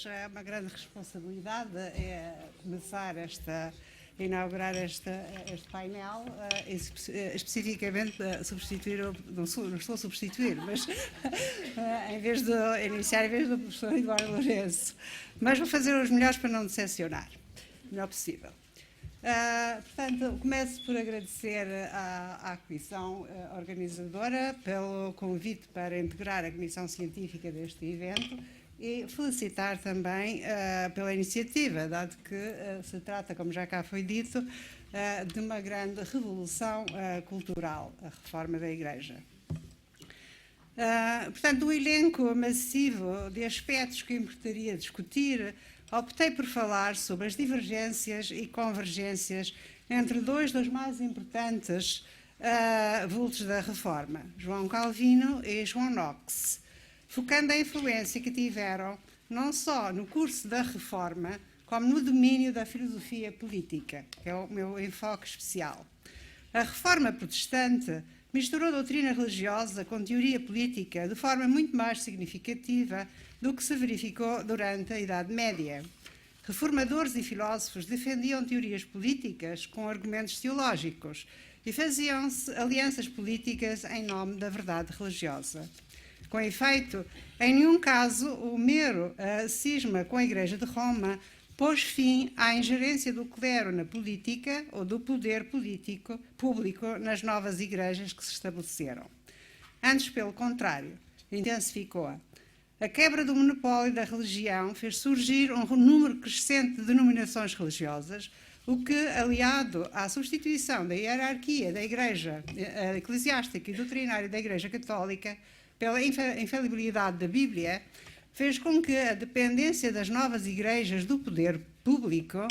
todos. É uma grande responsabilidade inaugurar este painel, especificamente substituir, não estou a substituir, mas em vez do professor Eduardo Lourenço. Mas vou fazer os melhores para não decepcionar, o melhor possível. Portanto, começo por agradecer à Comissão organizadora pelo convite para integrar a Comissão Científica deste evento e felicitar também pela iniciativa, dado que se trata, como já cá foi dito, de uma grande revolução cultural, a reforma da Igreja. Portanto, o elenco massivo de aspectos que importaria discutir, optei por falar sobre as divergências e convergências entre dois dos mais importantes vultos da Reforma, João Calvino e João Knox, focando a influência que tiveram não só no curso da Reforma, como no domínio da filosofia política, que é o meu enfoque especial. A Reforma protestante misturou doutrina religiosa com teoria política de forma muito mais significativa do que se verificou durante a Idade Média. Reformadores e filósofos defendiam teorias políticas com argumentos teológicos e faziam-se alianças políticas em nome da verdade religiosa. Com efeito, em nenhum caso o mero cisma com a Igreja de Roma pôs fim à ingerência do clero na política ou do poder político público nas novas igrejas que se estabeleceram. Antes, pelo contrário, intensificou-a. A quebra do monopólio da religião fez surgir um número crescente de denominações religiosas, o que, aliado à substituição da hierarquia da Igreja eclesiástica e doutrinária da Igreja Católica pela infalibilidade da Bíblia, fez com que a dependência das novas igrejas do poder público,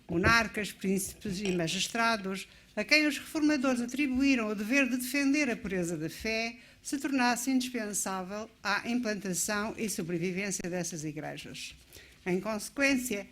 monarcas, príncipes e magistrados, a quem os reformadores atribuíram o dever de defender a pureza da fé, se tornasse indispensável à implantação e sobrevivência dessas igrejas. Em consequência,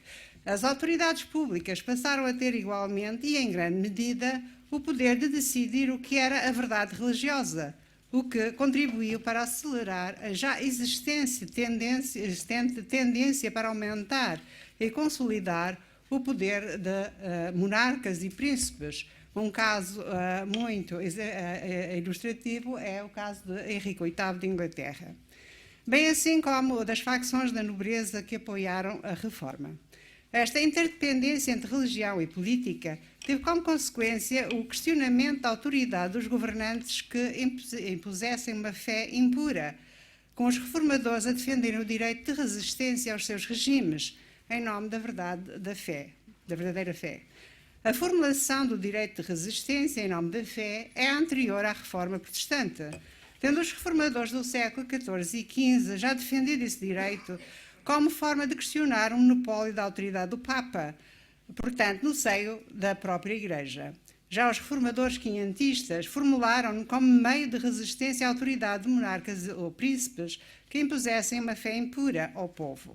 as autoridades públicas passaram a ter igualmente e em grande medida o poder de decidir o que era a verdade religiosa, o que contribuiu para acelerar a já existente tendência para aumentar e consolidar o poder de monarcas e príncipes. Um caso muito ilustrativo é o caso de Henrique VIII de Inglaterra, bem assim como das facções da nobreza que apoiaram a reforma. Esta interdependência entre religião e política teve como consequência o questionamento da autoridade dos governantes que impusessem uma fé impura, com os reformadores a defenderem o direito de resistência aos seus regimes, em nome da verdade da fé, da verdadeira fé. A formulação do direito de resistência em nome da fé é anterior à Reforma Protestante, tendo os reformadores do século XIV e XV já defendido esse direito como forma de questionar o monopólio da autoridade do Papa, portanto, no seio da própria Igreja. Já os reformadores quinhentistas formularam-no como meio de resistência à autoridade de monarcas ou príncipes que impusessem uma fé impura ao povo.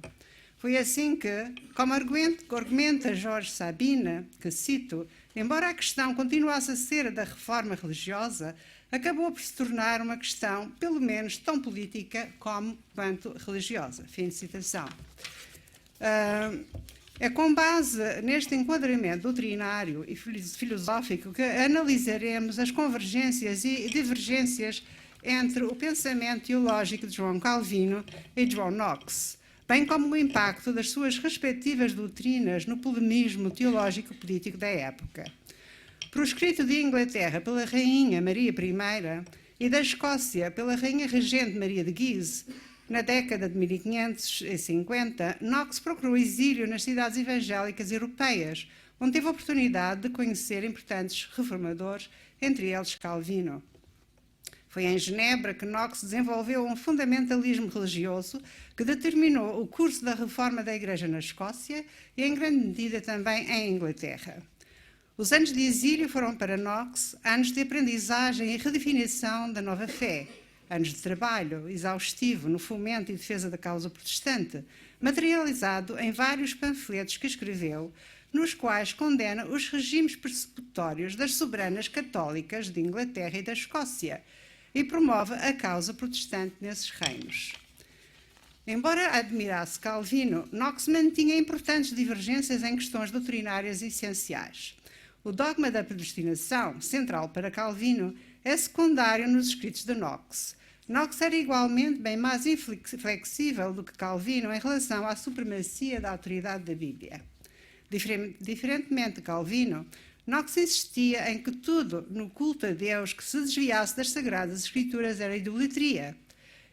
Foi assim que, como argumenta Jorge Sabine, que cito, embora a questão continuasse a ser a da reforma religiosa, acabou por se tornar uma questão, pelo menos, tão política quanto religiosa. Fim de citação. É com base neste enquadramento doutrinário e filosófico que analisaremos as convergências e divergências entre o pensamento teológico de João Calvino e de João Knox, bem como o impacto das suas respectivas doutrinas no polemismo teológico-político da época. Proscrito de Inglaterra pela Rainha Maria I e da Escócia pela Rainha Regente Maria de Guise, na década de 1550, Knox procurou exílio nas cidades evangélicas europeias, onde teve a oportunidade de conhecer importantes reformadores, entre eles Calvino. Foi em Genebra que Knox desenvolveu um fundamentalismo religioso que determinou o curso da reforma da Igreja na Escócia e, em grande medida, também em Inglaterra. Os anos de exílio foram para Knox anos de aprendizagem e redefinição da nova fé, anos de trabalho exaustivo no fomento e defesa da causa protestante, materializado em vários panfletos que escreveu, nos quais condena os regimes persecutórios das soberanas católicas de Inglaterra e da Escócia e promove a causa protestante nesses reinos. Embora admirasse Calvino, Knox mantinha importantes divergências em questões doutrinárias essenciais. O dogma da predestinação, central para Calvino, é secundário nos escritos de Knox. Knox era igualmente bem mais inflexível do que Calvino em relação à supremacia da autoridade da Bíblia. Diferentemente de Calvino, Knox insistia em que tudo no culto a Deus que se desviasse das Sagradas Escrituras era idolatria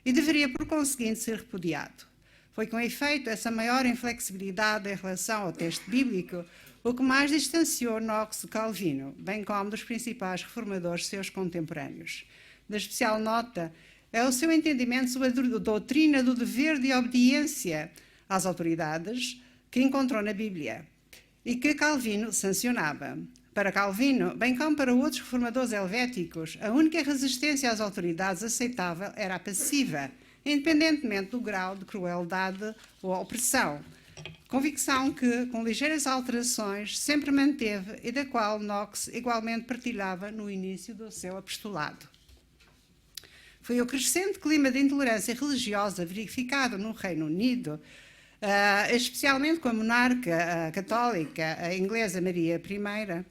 e deveria, por conseguinte, ser repudiado. Foi com efeito essa maior inflexibilidade em relação ao texto bíblico o que mais distanciou Knox de Calvino, bem como dos principais reformadores seus contemporâneos. De especial nota é o seu entendimento sobre a doutrina do dever de obediência às autoridades que encontrou na Bíblia e que Calvino sancionava. Para Calvino, bem como para outros reformadores helvéticos, a única resistência às autoridades aceitável era a passiva, independentemente do grau de crueldade ou opressão. Convicção que, com ligeiras alterações, sempre manteve e da qual Knox igualmente partilhava no início do seu apostolado. Foi o crescente clima de intolerância religiosa verificado no Reino Unido, especialmente com a monarca católica a inglesa Maria I,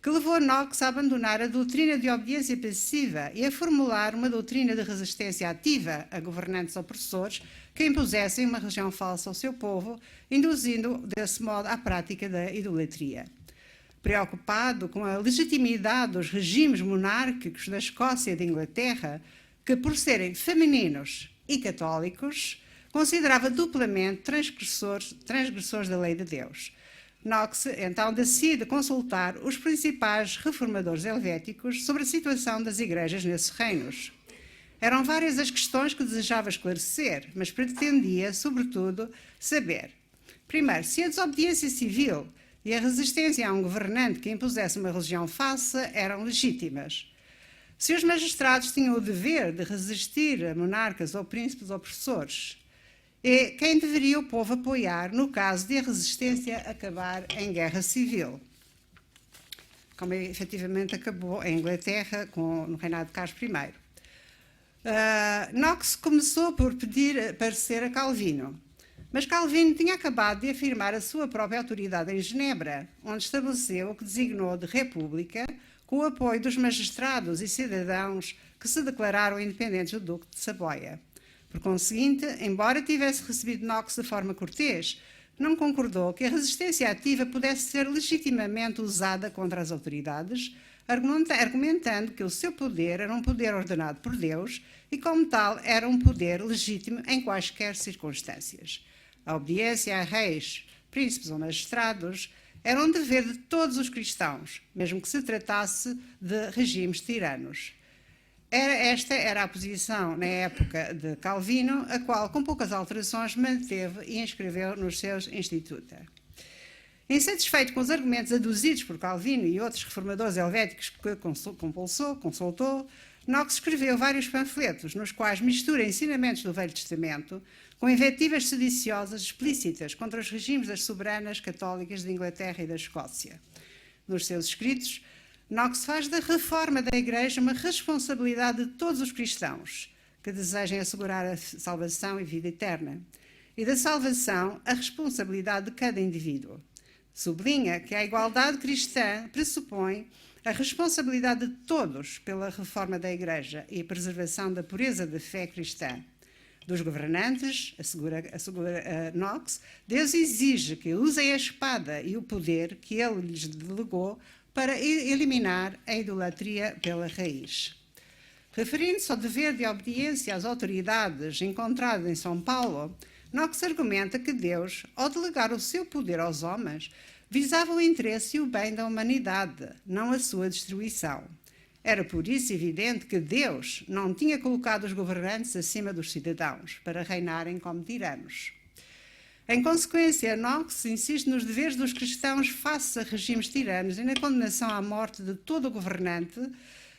que levou Knox a abandonar a doutrina de obediência passiva e a formular uma doutrina de resistência ativa a governantes opressores que impusessem uma religião falsa ao seu povo, induzindo desse modo à prática da idolatria. Preocupado com a legitimidade dos regimes monárquicos da Escócia e da Inglaterra, que por serem femininos e católicos, considerava duplamente transgressores da lei de Deus. Knox, então, decide consultar os principais reformadores helvéticos sobre a situação das igrejas nesses reinos. Eram várias as questões que desejava esclarecer, mas pretendia, sobretudo, saber, primeiro, se a desobediência civil e a resistência a um governante que impusesse uma religião falsa eram legítimas, se os magistrados tinham o dever de resistir a monarcas ou príncipes opressores, e quem deveria o povo apoiar no caso de a resistência acabar em guerra civil, como efetivamente acabou em Inglaterra no reinado de Carlos I. Knox começou por pedir parecer a Calvino, mas Calvino tinha acabado de afirmar a sua própria autoridade em Genebra, onde estabeleceu o que designou de república, com o apoio dos magistrados e cidadãos que se declararam independentes do Duque de Saboia. Por conseguinte, embora tivesse recebido Knox de forma cortês, não concordou que a resistência ativa pudesse ser legitimamente usada contra as autoridades, argumentando que o seu poder era um poder ordenado por Deus e, como tal, era um poder legítimo em quaisquer circunstâncias. A obediência a reis, príncipes ou magistrados era um dever de todos os cristãos, mesmo que se tratasse de regimes tiranos. Esta era a posição, na época de Calvino, a qual, com poucas alterações, manteve e inscreveu nos seus Instituta. Insatisfeito com os argumentos aduzidos por Calvino e outros reformadores helvéticos que consultou, Knox escreveu vários panfletos, nos quais mistura ensinamentos do Velho Testamento com invectivas sediciosas explícitas contra os regimes das soberanas católicas de Inglaterra e da Escócia. Nos seus escritos, Knox faz da reforma da Igreja uma responsabilidade de todos os cristãos que desejem assegurar a salvação e vida eterna, e da salvação a responsabilidade de cada indivíduo. Sublinha que a igualdade cristã pressupõe a responsabilidade de todos pela reforma da Igreja e a preservação da pureza da fé cristã. Dos governantes, assegura Knox, Deus exige que usem a espada e o poder que ele lhes delegou para eliminar a idolatria pela raiz. Referindo-se ao dever de obediência às autoridades encontrado em São Paulo, Knox argumenta que Deus, ao delegar o seu poder aos homens, visava o interesse e o bem da humanidade, não a sua destruição. Era por isso evidente que Deus não tinha colocado os governantes acima dos cidadãos, para reinarem como tiranos. Em consequência, Knox insiste nos deveres dos cristãos face a regimes tiranos e na condenação à morte de todo o governante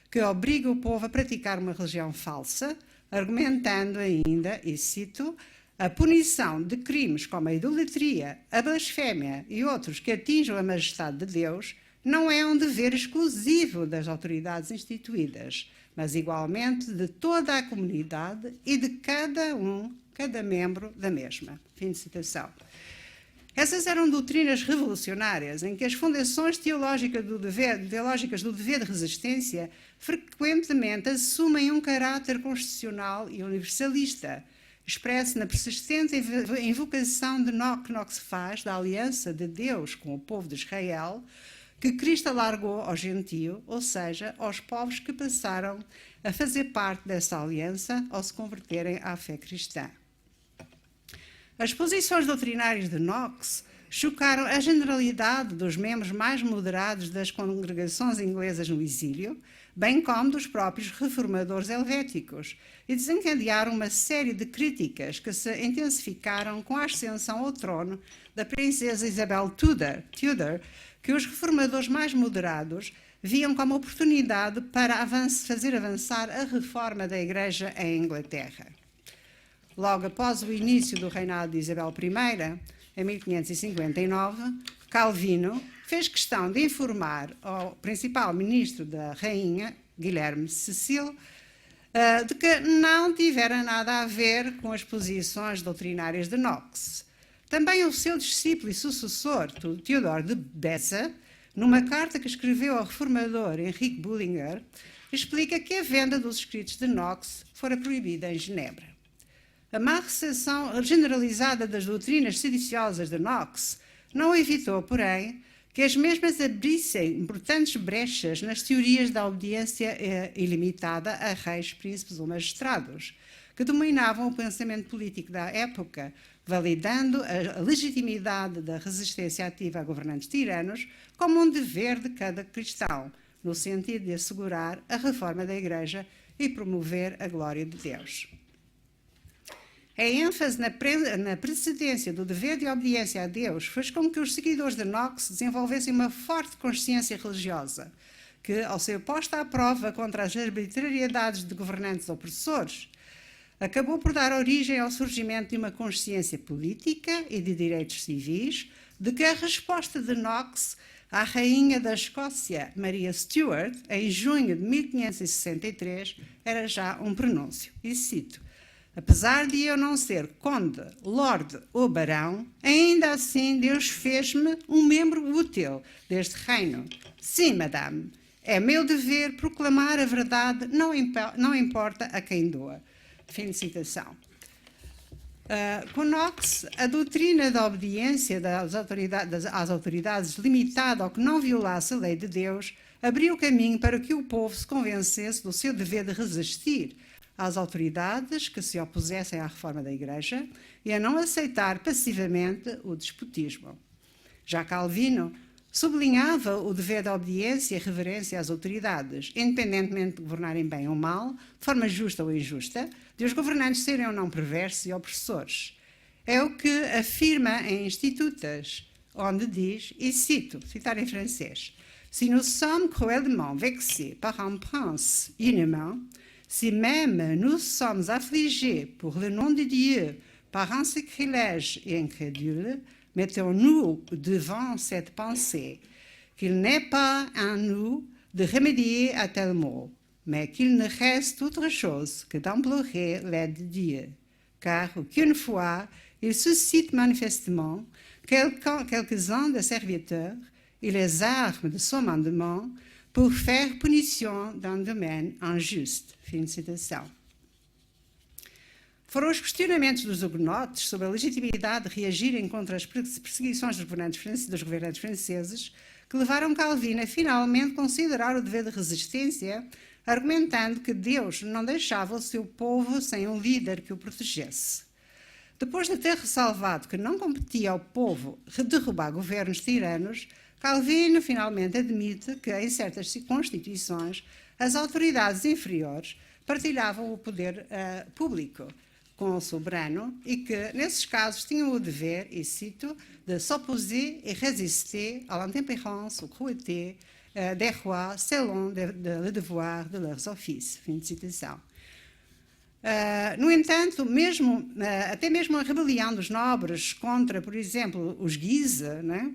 que obriga o povo a praticar uma religião falsa, argumentando ainda, e cito, a punição de crimes como a idolatria, a blasfémia e outros que atinjam a majestade de Deus não é um dever exclusivo das autoridades instituídas, mas igualmente de toda a comunidade e de cada um cada membro da mesma. Fim de citação. Essas eram doutrinas revolucionárias, em que as fundações teológicas do dever de resistência frequentemente assumem um caráter constitucional e universalista, expresso na persistente invocação de que se faz da aliança de Deus com o povo de Israel, que Cristo alargou ao gentio, ou seja, aos povos que passaram a fazer parte dessa aliança ao se converterem à fé cristã. As posições doutrinárias de Knox chocaram a generalidade dos membros mais moderados das congregações inglesas no exílio, bem como dos próprios reformadores helvéticos, e desencadearam uma série de críticas que se intensificaram com a ascensão ao trono da princesa Isabel Tudor, que os reformadores mais moderados viam como oportunidade para fazer avançar a reforma da Igreja em Inglaterra. Logo após o início do reinado de Isabel I, em 1559, Calvino fez questão de informar ao principal ministro da rainha, Guilherme Cecil, de que não tivera nada a ver com as posições doutrinárias de Knox. Também o seu discípulo e sucessor, Theodore de Beza, numa carta que escreveu ao reformador Henrique Bullinger, explica que a venda dos escritos de Knox fora proibida em Genebra. A má recepção generalizada das doutrinas sediciosas de Knox não evitou, porém, que as mesmas abrissem importantes brechas nas teorias da obediência ilimitada a reis, príncipes ou magistrados, que dominavam o pensamento político da época, validando a legitimidade da resistência ativa a governantes tiranos como um dever de cada cristão, no sentido de assegurar a reforma da Igreja e promover a glória de Deus. A ênfase na precedência do dever de obediência a Deus fez com que os seguidores de Knox desenvolvessem uma forte consciência religiosa, que, ao ser posta à prova contra as arbitrariedades de governantes opressores, acabou por dar origem ao surgimento de uma consciência política e de direitos civis, de que a resposta de Knox à rainha da Escócia, Maria Stuart, em junho de 1563, era já um pronúncio. E cito: apesar de eu não ser conde, lorde ou barão, ainda assim Deus fez-me um membro útil deste reino. Sim, madame, é meu dever proclamar a verdade, não importa a quem doa. Fim de citação. Com Knox, a doutrina da obediência às autoridades limitada ao que não violasse a lei de Deus abriu caminho para que o povo se convencesse do seu dever de resistir às autoridades que se opusessem à reforma da Igreja e a não aceitar passivamente o despotismo. Já Calvino sublinhava o dever da obediência e reverência às autoridades, independentemente de governarem bem ou mal, de forma justa ou injusta, de os governantes serem ou não perversos e opressores. É o que afirma em Institutas, onde diz, e cito, citar em francês: si nous sommes cruellement vexés par un prince inhumain, si même nous sommes affligés pour le nom de Dieu par un sacrilège et incrédule, mettons-nous devant cette pensée, qu'il n'est pas en nous de remédier à tel mot, mais qu'il ne reste autre chose que d'implorer l'aide de Dieu, car qu'une fois, il suscite manifestement quelques-uns des serviteurs et les armes de son mandement pour faire punition d'un domaine injuste. Fim de citação. Foram os questionamentos dos hugonotes sobre a legitimidade de reagirem contra as perseguições dos governantes franceses que levaram Calvino a finalmente considerar o dever de resistência, argumentando que Deus não deixava o seu povo sem um líder que o protegesse. Depois de ter ressalvado que não competia ao povo derrubar governos tiranos, Calvino finalmente admite que, em certas constituições, as autoridades inferiores partilhavam o poder público com o soberano e que, nesses casos, tinham o dever, e cito, de s'opposer et résister à l'intempérance ou cruauté des rois selon le devoir de leurs offices. Fim de citação. No entanto, até mesmo a rebelião dos nobres contra, por exemplo, os Guise, né,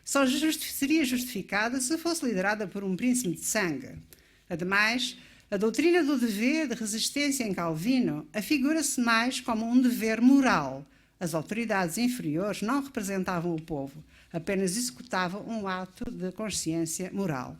só seria justificada se fosse liderada por um príncipe de sangue. Ademais, A doutrina do dever de resistência em Calvino afigura-se mais como um dever moral. As autoridades inferiores não representavam o povo, apenas executavam um ato de consciência moral.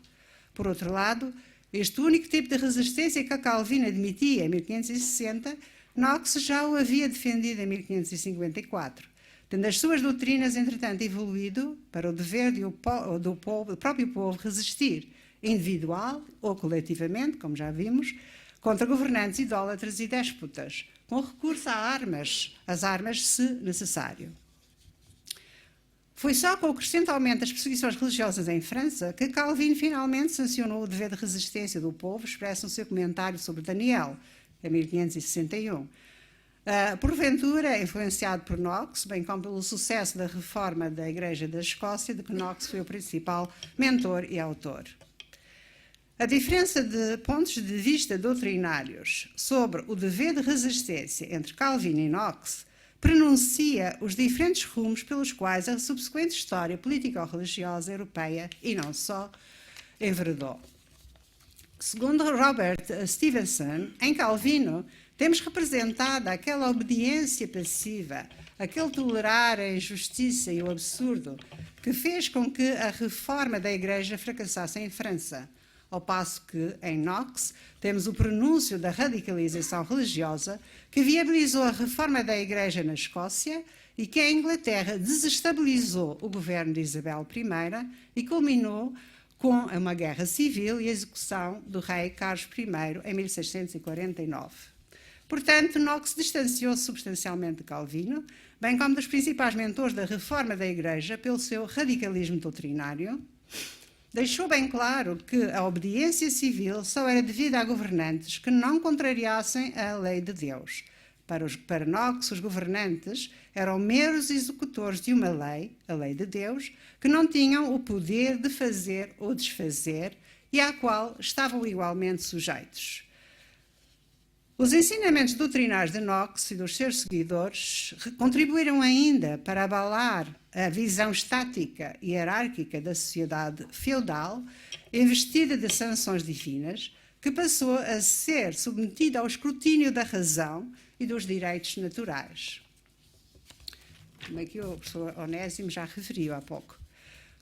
Por outro lado, este único tipo de resistência que Calvino admitia em 1560, Knox já o havia defendido em 1554, tendo as suas doutrinas, entretanto, evoluído para o dever do próprio povo resistir, individual ou coletivamente, como já vimos, contra governantes idólatras e déspotas, com recurso às armas se necessário. Foi só com o crescente aumento das perseguições religiosas em França que Calvino finalmente sancionou o dever de resistência do povo, expresso no seu comentário sobre Daniel, em 1561. Porventura, influenciado por Knox, bem como pelo sucesso da reforma da Igreja da Escócia, de que Knox foi o principal mentor e autor. A diferença de pontos de vista doutrinários sobre o dever de resistência entre Calvino e Knox pronuncia os diferentes rumos pelos quais a subsequente história político-religiosa europeia, e não só, enveredou. Segundo Robert Stevenson, em Calvino, temos representada aquela obediência passiva, aquele tolerar a injustiça e o absurdo que fez com que a reforma da Igreja fracassasse em França, ao passo que, em Knox, temos o pronúncio da radicalização religiosa que viabilizou a reforma da Igreja na Escócia e que em Inglaterra desestabilizou o governo de Isabel I e culminou com uma guerra civil e a execução do rei Carlos I em 1649. Portanto, Knox distanciou-se substancialmente de Calvino, bem como dos principais mentores da reforma da Igreja pelo seu radicalismo doutrinário. Deixou bem claro que a obediência civil só era devida a governantes que não contrariassem a lei de Deus. Para Knox, os governantes eram meros executores de uma lei, a lei de Deus, que não tinham o poder de fazer ou desfazer e à qual estavam igualmente sujeitos. Os ensinamentos doutrinários de Knox e dos seus seguidores contribuíram ainda para abalar a visão estática e hierárquica da sociedade feudal, investida de sanções divinas, que passou a ser submetida ao escrutínio da razão e dos direitos naturais. Como é que o professor Onésimo já referiu há pouco.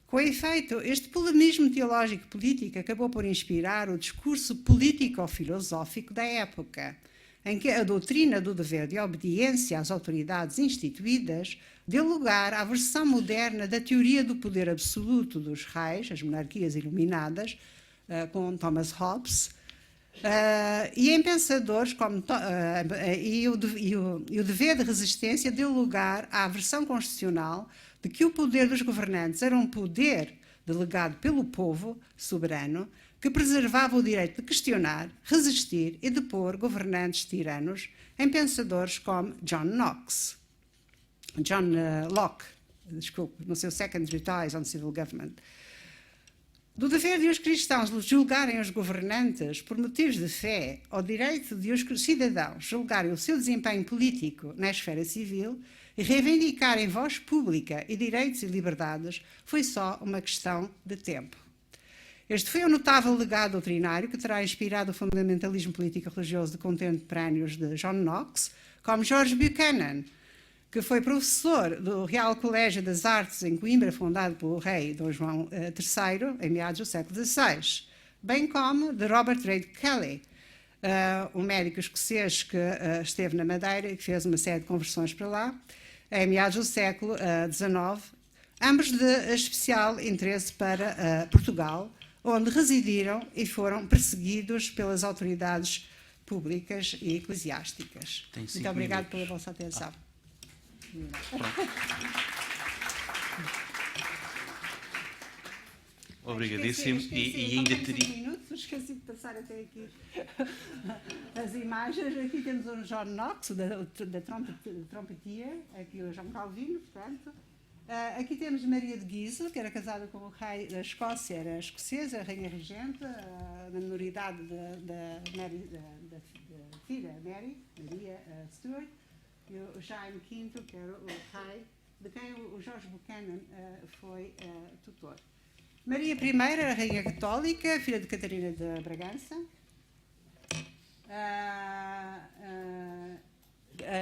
Com efeito, este polemismo teológico-político acabou por inspirar o discurso político-filosófico da época, em que a doutrina do dever de obediência às autoridades instituídas deu lugar à versão moderna da teoria do poder absoluto dos reis, as monarquias iluminadas, com Thomas Hobbes, e em pensadores como o dever de resistência deu lugar à versão constitucional de que o poder dos governantes era um poder delegado pelo povo soberano que preservava o direito de questionar, resistir e depor governantes tiranos em pensadores como John Locke, no seu Second Treatise on Civil Government. Do dever de os cristãos julgarem os governantes por motivos de fé, ao direito de os cidadãos julgarem o seu desempenho político na esfera civil e reivindicarem voz pública e direitos e liberdades, foi só uma questão de tempo. Este foi um notável legado doutrinário que terá inspirado o fundamentalismo político-religioso de contemporâneos de John Knox, como George Buchanan, que foi professor do Real Colégio das Artes em Coimbra, fundado pelo rei Dom João III, em meados do século XVI, bem como de Robert Reid Kelly, um médico escocês que esteve na Madeira e que fez uma série de conversões para lá, em meados do século XIX, ambos de especial interesse para Portugal, onde residiram e foram perseguidos pelas autoridades públicas e eclesiásticas. Muito obrigado pela vossa atenção. Obrigadíssimo. E ainda teria. Esqueci de passar até aqui as imagens. Aqui temos o John Knox, da Trompeteer, aqui o João Calvino, portanto. Aqui temos Maria de Guise, que era casada com o rei da Escócia, era escocesa, rainha regente, na minoridade da filha Mary, Maria Stuart, e o Jaime V, que era o rei, de quem o George Buchanan foi tutor. Maria I era rainha católica, filha de Catarina de Bragança. A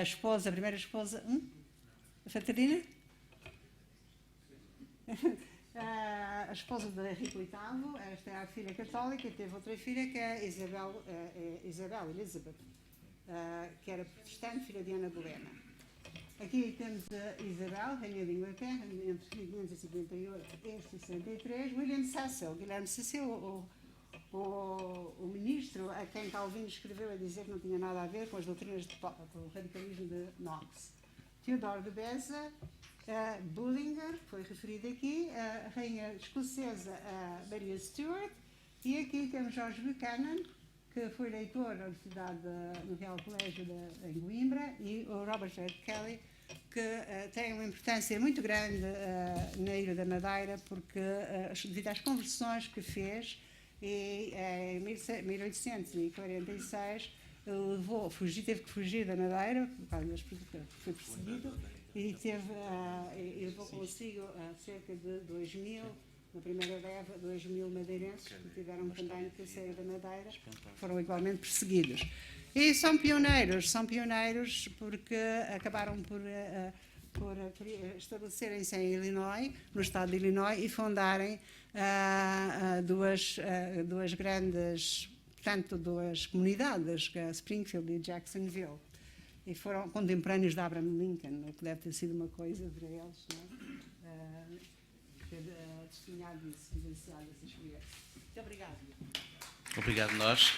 esposa, a primeira esposa, a Catarina? A esposa de Henrique VIII, esta é a filha católica, e teve outra filha que é Isabel Elizabeth, que era protestante, filha de Ana Bolena. Aqui temos a Isabel, rainha de Inglaterra, entre 1558 e 63. William Cecil, Guilherme Cecil, o ministro a quem Calvino escreveu a dizer que não tinha nada a ver com as doutrinas do radicalismo de Knox. Theodore de Beza, Bullinger, foi referido aqui, a rainha escocesa Maria Stuart, e aqui temos George Buchanan, que foi leitor na Universidade no Real Colégio em Coimbra, e o Robert J. Kelly, que tem uma importância muito grande na Ilha da Madeira, porque devido às conversões que fez, e em 1846 teve que fugir da Madeira, por causa das foi perseguido, e levou consigo cerca de 2.000, na primeira leva, 2.000 madeirenses que tiveram também que sair da Madeira, foram igualmente perseguidos. E são pioneiros porque acabaram por estabelecerem-se em Illinois, no estado de Illinois, e fundarem duas comunidades, Springfield e Jacksonville. E foram contemporâneos de Abraham Lincoln, o que deve ter sido uma coisa para eles, não é? Ter testemunhado isso, vivenciado essa experiência. Muito obrigada. Obrigado, nós.